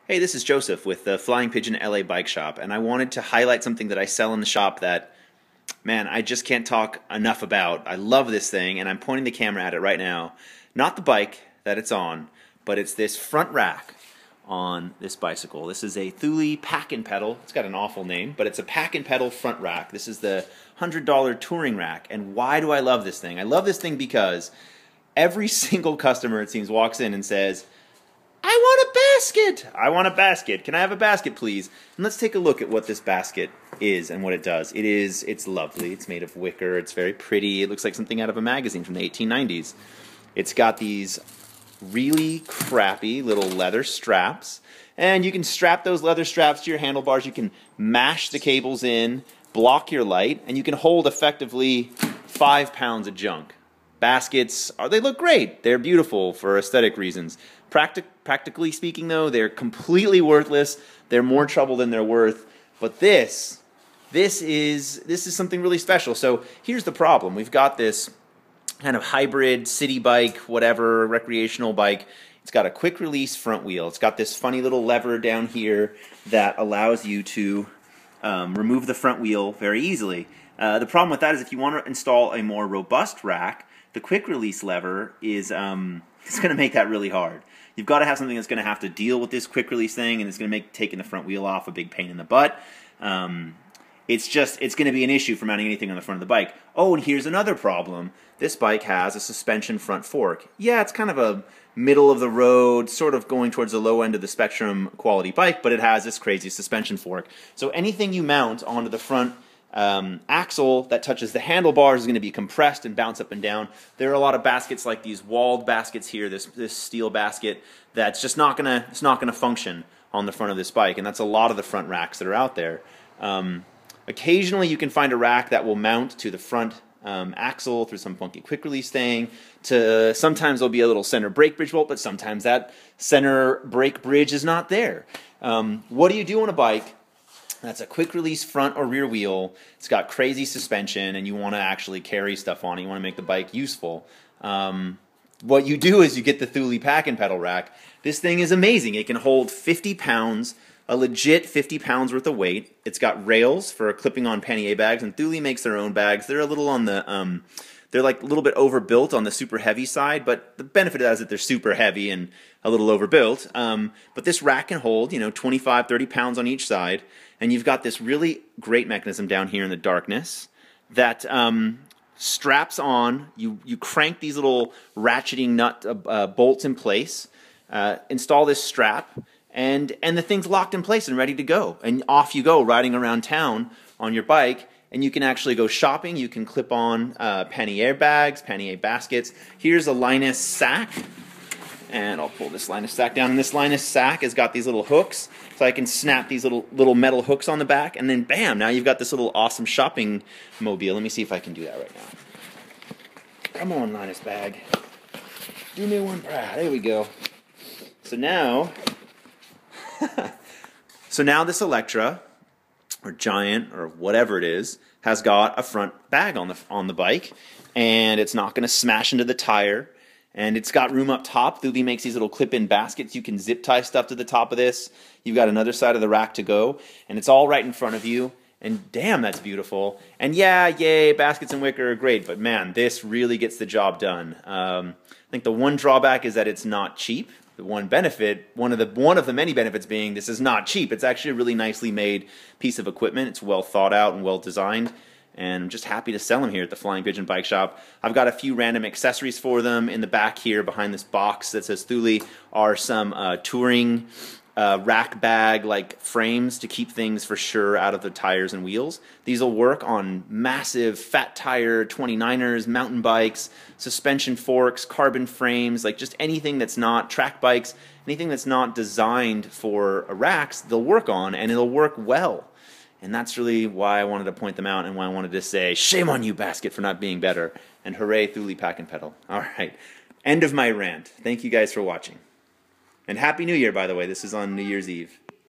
Hey, this is Joseph with the Flying Pigeon LA Bike Shop, and I wanted to highlight something that I sell in the shop that, man, I just can't talk enough about. I love this thing, and I'm pointing the camera at it right now. Not the bike that it's on, but it's this front rack on this bicycle. This is a Thule Pack'n'Pedal. It's got an awful name, but it's a Pack'n'Pedal front rack. This is the $100 touring rack, and why do I love this thing? I love this thing because every single customer, it seems, walks in and says, I want a basket! I want a basket. Can I have a basket, please? And let's take a look at what this basket is and what it does. It's lovely. It's made of wicker. It's very pretty. It looks like something out of a magazine from the 1890s. It's got these really crappy little leather straps, and you can strap those leather straps to your handlebars. You can mash the cables in, block your light, and you can hold effectively 5 pounds of junk. Baskets, they look great. They're beautiful for aesthetic reasons. Practically speaking, though, they're completely worthless. They're more trouble than they're worth. But this is something really special. So here's the problem. We've got this kind of hybrid city bike, whatever, recreational bike. It's got a quick release front wheel. It's got this funny little lever down here that allows you to remove the front wheel very easily. The problem with that is if you want to install a more robust rack, the quick release lever is it's going to make that really hard. You've got to have something that's going to have to deal with this quick release thing, and it's going to make taking the front wheel off a big pain in the butt. It's going to be an issue for mounting anything on the front of the bike. Oh, and here's another problem. This bike has a suspension front fork. Yeah, it's kind of a middle of the road, sort of going towards the low end of the spectrum quality bike, but it has this crazy suspension fork. So anything you mount onto the front axle that touches the handlebars is going to be compressed and bounce up and down. There are a lot of baskets like these walled baskets here, this steel basket, that's just not gonna function on the front of this bike, and that's a lot of the front racks that are out there. Occasionally you can find a rack that will mount to the front axle through some funky quick release thing. Sometimes there'll be a little center brake bridge bolt, but sometimes that center brake bridge is not there. What do you do on a bike that's a quick release front or rear wheel? It's got crazy suspension, and you want to actually carry stuff on it. You want to make the bike useful. What you do is you get the Thule Pack'n'Pedal rack. This thing is amazing. It can hold 50 pounds, a legit 50 pounds worth of weight. It's got rails for clipping on pannier bags, and Thule makes their own bags. They're a little on the they're like a little bit overbuilt on the super heavy side, but the benefit of that is that they're super heavy and a little overbuilt. But this rack can hold, 25, 30 pounds on each side, and you've got this really great mechanism down here in the darkness that straps on. You crank these little ratcheting nut bolts in place, install this strap, and the thing's locked in place and ready to go. And off you go, riding around town on your bike. And you can actually go shopping. You can clip on pannier bags, pannier baskets. Here's a Linus sack. And I'll pull this Linus sack down. And this Linus sack has got these little hooks. So I can snap these little metal hooks on the back. And then bam, now you've got this little awesome shopping mobile. Let me see if I can do that right now. Come on, Linus bag. Do me one proud. There we go. So now, this Electra, or Giant, or whatever it is, has got a front bag on the bike, and it's not going to smash into the tire, and it's got room up top. Thule makes these little clip-in baskets. You can zip tie stuff to the top of this. You've got another side of the rack to go, and it's all right in front of you, and damn, that's beautiful. And yeah, yay, baskets and wicker are great, but man, this really gets the job done. I think the one drawback is that it's not cheap. The one benefit, one of the many benefits being this is not cheap. It's actually a really nicely made piece of equipment. It's well thought out and well designed, and I'm just happy to sell them here at the Flying Pigeon Bike Shop. I've got a few random accessories for them. In the back here, behind this box that says Thule, are some touring rack bag like frames to keep things for sure out of the tires and wheels. These will work on massive fat tire 29ers, mountain bikes, suspension forks, carbon frames, like just anything that's not track bikes, anything that's not designed for racks, they'll work on, and it'll work well. And that's really why I wanted to point them out, and why I wanted to say, shame on you, basket, for not being better, and hooray, Thule Pack'n'Pedal. All right, end of my rant. Thank you guys for watching. And Happy New Year, by the way. This is on New Year's Eve.